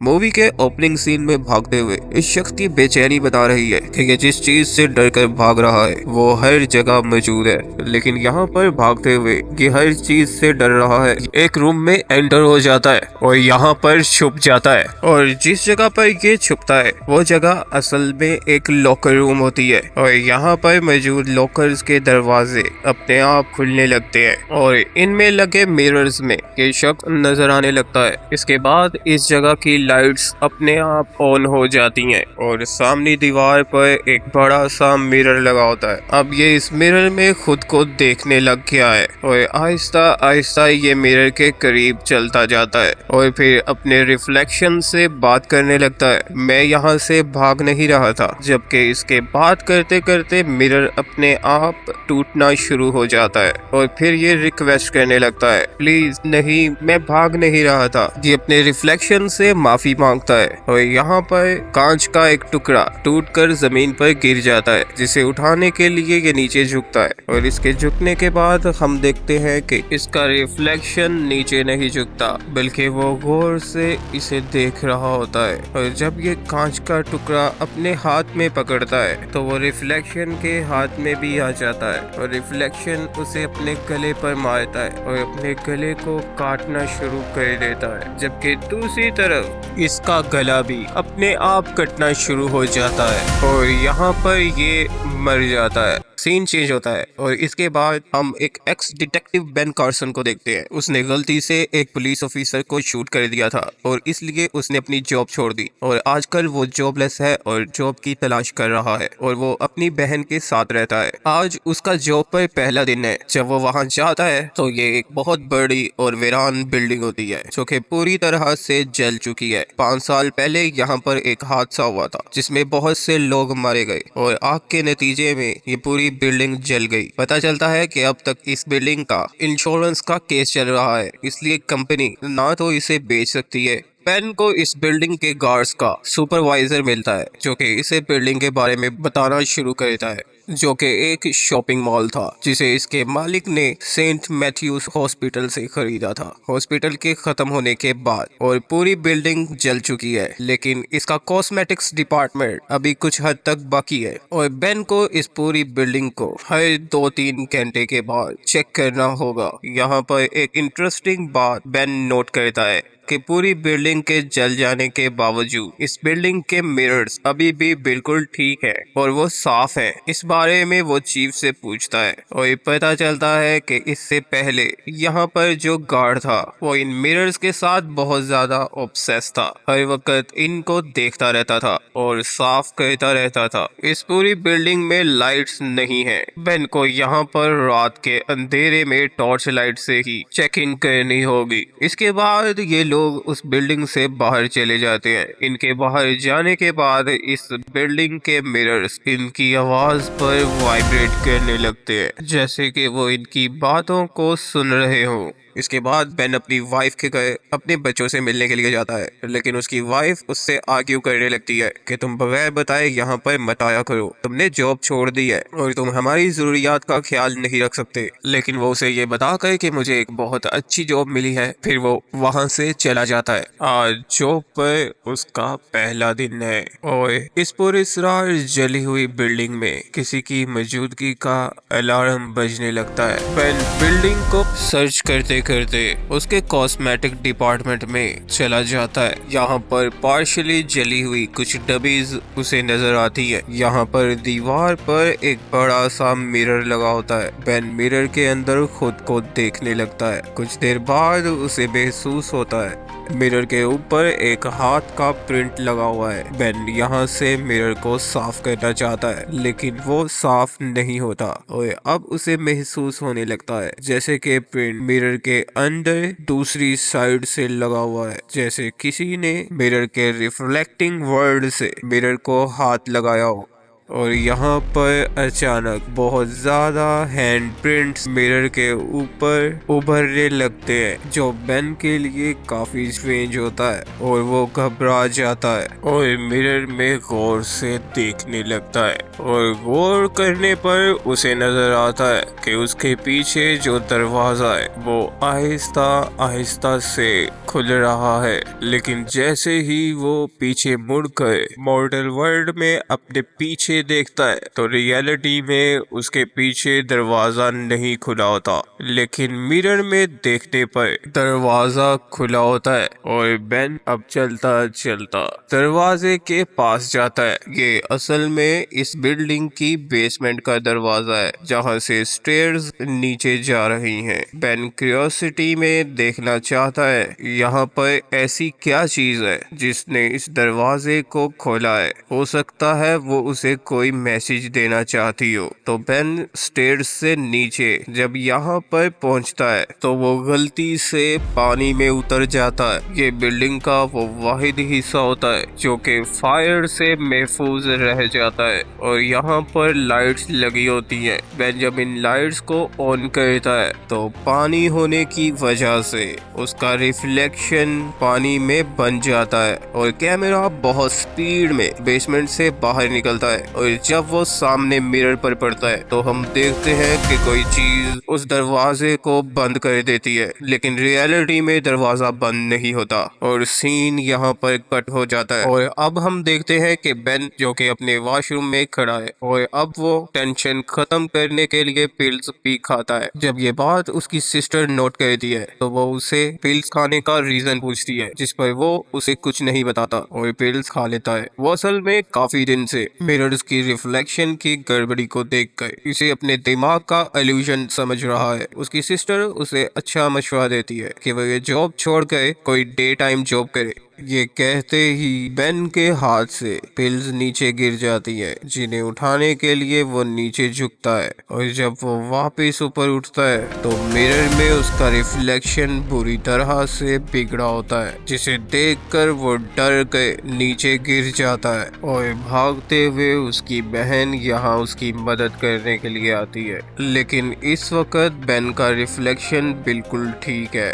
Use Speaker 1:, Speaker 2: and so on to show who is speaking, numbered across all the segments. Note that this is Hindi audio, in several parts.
Speaker 1: मूवी के ओपनिंग सीन में भागते हुए इस शख्स की बेचैनी बता रही है कि ये जिस चीज से डर कर भाग रहा है वो हर जगह मौजूद है, लेकिन यहाँ पर भागते हुए ये हर चीज से डर रहा है। एक रूम में एंटर हो जाता है और यहाँ पर छुप जाता है, और जिस जगह पर ये छुपता है वो जगह असल में एक लॉकर रूम होती है, और यहाँ पर मौजूद लॉकर्स के दरवाजे अपने आप खुलने लगते हैं और इनमें लगे मिरर्स में ये शख्स नजर आने लगता है। इसके बाद इस जगह की लाइट्स अपने आप ऑन हो जाती हैं और सामने दीवार पर एक बड़ा सा मिरर लगा होता है। अब ये इस मिरर में खुद को देखने लग गया है और आहिस्ता आहिस्ता ये मिरर के करीब चलता जाता है और फिर अपने रिफ्लेक्शन से बात करने लगता है। मैं यहाँ से भाग नहीं रहा था, जबकि इसके बात करते करते मिरर अपने आप टूटना शुरू हो जाता है और फिर ये रिक्वेस्ट करने लगता है, प्लीज नहीं, मैं भाग नहीं रहा था। ये अपने रिफ्लेक्शन से माफी मांगता है और यहाँ पर कांच का एक टुकड़ा टूटकर जमीन पर गिर जाता है, जिसे उठाने के लिए ये नीचे झुकता है और इसके झुकने के बाद हम देखते हैं कि इसका रिफ्लेक्शन नीचे नहीं झुकता, बल्कि वो गौर से इसे देख रहा होता है। और जब ये कांच का टुकड़ा अपने हाथ में पकड़ता है तो वो रिफ्लेक्शन के हाथ में भी आ जाता है और रिफ्लेक्शन उसे अपने गले पर मारता है और अपने गले को काटना शुरू कर देता है, जबकि दूसरी तरफ इसका गला भी अपने आप कटना शुरू हो जाता है और यहाँ पर ये मर जाता है। सीन चेंज होता है और इसके बाद हम एक एक्स डिटेक्टिव बेन कार्सन को देखते हैं। उसने गलती से एक पुलिस ऑफिसर को शूट कर दिया था और इसलिए उसने अपनी जॉब छोड़ दी और आजकल वो जॉबलेस है और जॉब की तलाश कर रहा है और वो अपनी बहन के साथ रहता है। आज उसका जॉब पर पहला दिन है। जब वो वहाँ जाता है तो ये एक बहुत बड़ी और वीरान बिल्डिंग होती है जो कि पूरी तरह से जल चुकी है। 5 साल पहले यहाँ पर एक हादसा हुआ था जिसमें बहुत से लोग मारे गए और आग के नतीजे में ये पूरी बिल्डिंग जल गई। पता चलता है कि अब तक इस बिल्डिंग का इंश्योरेंस का केस चल रहा है, इसलिए कंपनी ना तो इसे बेच सकती है। पेन को इस बिल्डिंग के गार्ड्स का सुपरवाइजर मिलता है जो कि इसे बिल्डिंग के बारे में बताना शुरू करता है, जो कि एक शॉपिंग मॉल था जिसे इसके मालिक ने सेंट मैथ्यूज हॉस्पिटल से खरीदा था। हॉस्पिटल के खत्म होने के बाद और पूरी बिल्डिंग जल चुकी है, लेकिन इसका कॉस्मेटिक्स डिपार्टमेंट अभी कुछ हद तक बाकी है और बेन को इस पूरी बिल्डिंग को हर 2-3 घंटे के बाद चेक करना होगा। यहाँ पर एक इंटरेस्टिंग बात बेन नोट करता है कि पूरी बिल्डिंग के जल जाने के बावजूद इस बिल्डिंग के मिरर्स अभी भी बिल्कुल ठीक है और वो साफ है। इस बारे में वो चीफ से पूछता है और ये पता चलता है कि इससे पहले यहाँ पर जो गार्ड था वो इन मिरर्स के साथ बहुत ज्यादा ऑब्सेस था, हर वक्त इनको देखता रहता था और साफ करता रहता था। इस पूरी बिल्डिंग में लाइट्स नहीं है। बेन को यहाँ पर रात के अंधेरे में टॉर्च लाइट से ही चेक इन करनी होगी। इसके बाद ये लोग उस बिल्डिंग से बाहर चले जाते हैं। इनके बाहर जाने के बाद इस बिल्डिंग के मिरर्स इनकी आवाज पर वाइब्रेट करने लगते हैं, जैसे कि वो इनकी बातों को सुन रहे हों। इसके बाद बेन अपनी वाइफ के घर अपने बच्चों से मिलने के लिए जाता है, लेकिन उसकी वाइफ उससे आर्ग्यू करने लगती है कि तुम बगैर बताए यहाँ पर मत आया करो, तुमने जॉब छोड़ दी है और तुम हमारी जरूरियात का ख्याल नहीं रख सकते। लेकिन वो उसे ये बताकर कि मुझे एक बहुत अच्छी जॉब मिली है, फिर वो वहाँ से चला जाता है। आज जॉब पर उसका पहला दिन है और इस पूरी सरार जली हुई बिल्डिंग में किसी की मौजूदगी का अलार्म बजने लगता है। बेन बिल्डिंग को सर्च करते करते उसके कॉस्मेटिक डिपार्टमेंट में चला जाता है। यहाँ पर पार्शियली जली हुई कुछ डबीज उसे नजर आती है। यहाँ पर दीवार पर एक बड़ा सा मिरर लगा होता है। बेन मिरर के अंदर खुद को देखने लगता है। कुछ देर बाद उसे महसूस होता है मिरर के ऊपर एक हाथ का प्रिंट लगा हुआ है। बेन यहाँ से मिरर को साफ करना चाहता है, लेकिन वो साफ नहीं होता और अब उसे महसूस होने लगता है जैसे कि प्रिंट मिरर के अंदर दूसरी साइड से लगा हुआ है, जैसे किसी ने मिरर के रिफ्लेक्टिंग वर्ड से मिरर को हाथ लगाया हो। और यहाँ पर अचानक बहुत ज्यादा हैंड प्रिंट्स मिरर के ऊपर उभरने लगते हैं, जो बेन के लिए काफी स्ट्रेंज होता है और वो घबरा जाता है और मिरर में गौर से देखने लगता है और गौर करने पर उसे नजर आता है कि उसके पीछे जो दरवाजा है वो आहिस्ता आहिस्ता से खुल रहा है, लेकिन जैसे ही वो पीछे मुड़ कर मॉर्टल वर्ल्ड में अपने पीछे देखता है तो रियलिटी में उसके पीछे दरवाजा नहीं खुला होता, लेकिन मिरर में देखने पर दरवाजा खुला होता है और बेन अब चलता चलता दरवाजे के पास जाता है। ये असल में इस बिल्डिंग की बेसमेंट का दरवाजा है जहाँ से स्टेयर्स नीचे जा रही हैं। बेन क्यूरियोसिटी में देखना चाहता है यहाँ पर ऐसी क्या चीज है जिसने इस दरवाजे को खोला है। हो सकता है वो उसे कोई मैसेज देना चाहती हो। तो बेन स्टेयर्स से नीचे जब यहाँ पर पहुँचता है तो वो गलती से पानी में उतर जाता है। ये बिल्डिंग का वो वाहिद हिस्सा होता है जो कि फायर से महफूज रह जाता है और यहाँ पर लाइट्स लगी होती हैं। बेन जब इन लाइट्स को ऑन करता है तो पानी होने की वजह से उसका रिफ्लेक्शन पानी में बन जाता है और कैमरा बहुत स्पीड में बेसमेंट से बाहर निकलता है और जब वो सामने मिरर पर पड़ता है तो हम देखते हैं कि कोई चीज उस दरवाजे को बंद कर देती है, लेकिन रियलिटी में दरवाजा बंद नहीं होता और सीन यहाँ पर कट हो जाता है। और अब हम देखते हैं कि बेन जो कि अपने वॉशरूम में खड़ा है और अब वो टेंशन खत्म करने के लिए पिल्स पी खाता है। जब ये बात उसकी सिस्टर नोट करती है तो वो उसे पिल्स खाने का रीजन पूछती है, जिस पर वो उसे कुछ नहीं बताता और पिल्स खा लेता है। वो असल में काफी दिन से मिरर्स की रिफ्लेक्शन की गड़बड़ी को देखकर इसे अपने दिमाग का इल्यूजन समझ रहा है। उसकी सिस्टर उसे अच्छा मशवरा देती है कि वो ये जॉब छोड़कर कोई डे टाइम जॉब करे। ये कहते ही बेन के हाथ से पिल्स नीचे गिर जाती है, जिन्हें उठाने के लिए वो नीचे झुकता है और जब वो वापस ऊपर उठता है तो मिरर में उसका रिफ्लेक्शन बुरी तरह से बिगड़ा होता है, जिसे देखकर वो डर के नीचे गिर जाता है और भागते हुए उसकी बहन यहाँ उसकी मदद करने के लिए आती है। लेकिन इस वक्त बेन का रिफ्लेक्शन बिल्कुल ठीक है।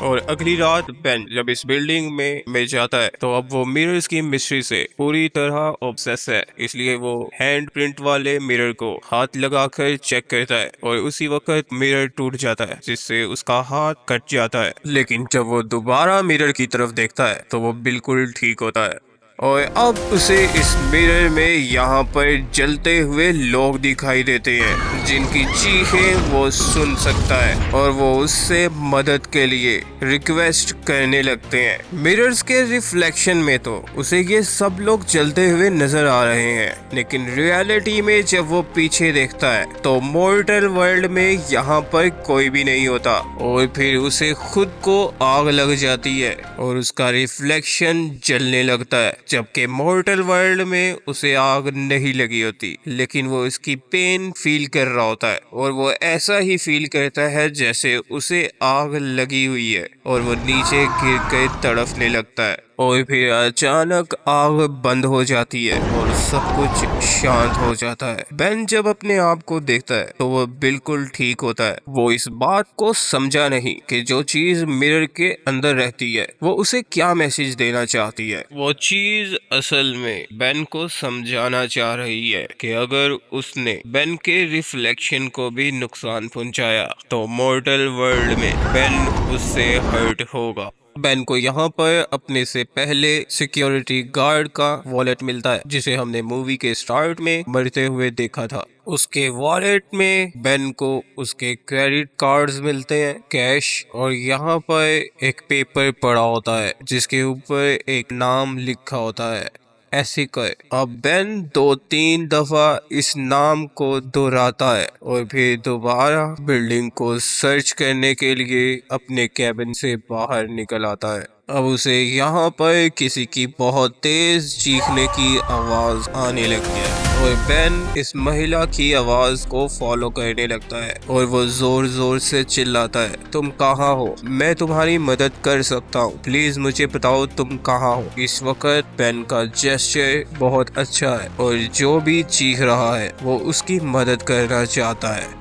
Speaker 1: और अगली रात बेन जब इस बिल्डिंग में जाता है तो अब वो मिरर्स की मिस्ट्री से पूरी तरह ऑब्सेस है, इसलिए वो हैंड प्रिंट वाले मिरर को हाथ लगाकर चेक करता है और उसी वक्त मिरर टूट जाता है जिससे उसका हाथ कट जाता है। लेकिन जब वो दोबारा मिरर की तरफ देखता है तो वो बिल्कुल ठीक होता है और अब उसे इस मिरर में यहाँ पर जलते हुए लोग दिखाई देते हैं जिनकी चीखें वो सुन सकता है और वो उससे मदद के लिए रिक्वेस्ट करने लगते हैं। मिरर्स के रिफ्लेक्शन में तो उसे ये सब लोग जलते हुए नजर आ रहे हैं, लेकिन रियलिटी में जब वो पीछे देखता है तो मॉर्टल वर्ल्ड में यहाँ पर कोई भी नहीं होता और फिर उसे खुद को आग लग जाती है और उसका रिफ्लेक्शन जलने लगता है, जबकि मॉर्टल वर्ल्ड में उसे आग नहीं लगी होती, लेकिन वो इसकी पेन फील कर रहा होता है और वो ऐसा ही फील करता है जैसे उसे आग लगी हुई है और वो नीचे गिर कर तड़पने लगता है और फिर अचानक आग बंद हो जाती है और सब कुछ शांत हो जाता है। बेन जब अपने आप को देखता है तो वो बिल्कुल ठीक होता है। वो इस बात को समझा नहीं कि जो चीज मिरर के अंदर रहती है वो उसे क्या मैसेज देना चाहती है। वो चीज असल में बेन को समझाना चाह रही है कि अगर उसने बेन के रिफ्लेक्शन को भी नुकसान पहुंचाया तो मॉर्टल वर्ल्ड में बेन उससे हर्ट होगा। बेन को यहाँ पर अपने से पहले सिक्योरिटी गार्ड का वॉलेट मिलता है जिसे हमने मूवी के स्टार्ट में मरते हुए देखा था। उसके वॉलेट में बेन को उसके क्रेडिट कार्ड्स मिलते हैं, कैश, और यहाँ पर एक पेपर पड़ा होता है जिसके ऊपर एक नाम लिखा होता है, ऐसे कर। अब बेन 2-3 दफा इस नाम को दोहराता है और फिर दोबारा बिल्डिंग को सर्च करने के लिए अपने कैबिन से बाहर निकल आता है। अब उसे यहाँ पर किसी की बहुत तेज चीखने की आवाज आने लगती है और बेन इस महिला की आवाज को फॉलो करने लगता है और वो जोर जोर से चिल्लाता है, तुम कहाँ हो? मैं तुम्हारी मदद कर सकता हूँ, प्लीज मुझे बताओ तुम कहाँ हो। इस वक्त बेन का जेस्चर बहुत अच्छा है और जो भी चीख रहा है वो उसकी मदद करना चाहता है।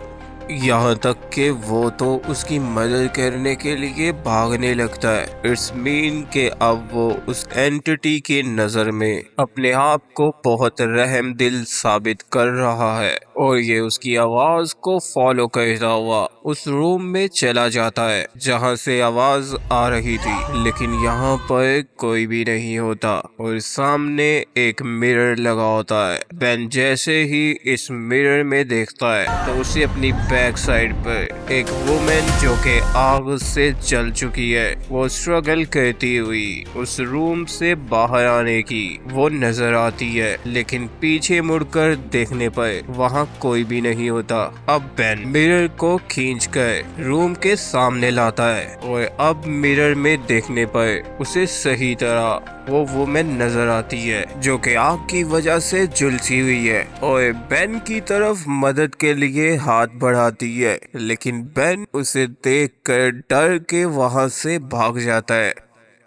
Speaker 1: यहाँ तक कि वो तो उसकी मदद करने के लिए भागने लगता है। इट्स मीन के अब वो उस एंटिटी की नजर में अपने आप को बहुत रहम दिल साबित कर रहा है और ये उसकी आवाज को फॉलो करता हुआ उस रूम में चला जाता है जहाँ से आवाज आ रही थी। लेकिन यहाँ पर कोई भी नहीं होता और सामने एक मिरर लगा होता है। बेन जैसे ही इस मिरर में देखता है तो उसे अपनी बैक साइड पर एक वुमेन जो कि आग से जल चुकी है वो स्ट्रगल करती हुई उस रूम से बाहर आने की वो नजर आती है। लेकिन पीछे मुड़कर देखने पर वहाँ कोई भी नहीं होता। अब बेन मिरर को खींचकर रूम के सामने लाता है और अब मिरर में देखने पर उसे सही तरह वो वुमेन नजर आती है जो कि आग की वजह से झुलसी हुई है और बेन की तरफ मदद के लिए हाथ बढ़ाती है। लेकिन बेन उसे देखकर डर के वहां से भाग जाता है।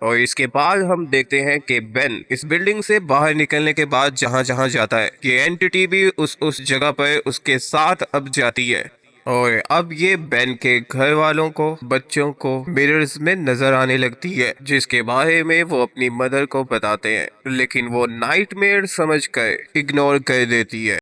Speaker 1: और इसके बाद हम देखते हैं कि बेन इस बिल्डिंग से बाहर निकलने के बाद जहां जहां जाता है ये एंटिटी भी उस जगह पर उसके साथ अब जाती है। और अब ये बेन के घर वालों को बच्चों को मिरर्स में नजर आने लगती है जिसके बारे में वो अपनी मदर को बताते हैं। लेकिन वो नाइटमेयर समझकर इग्नोर कर देती है।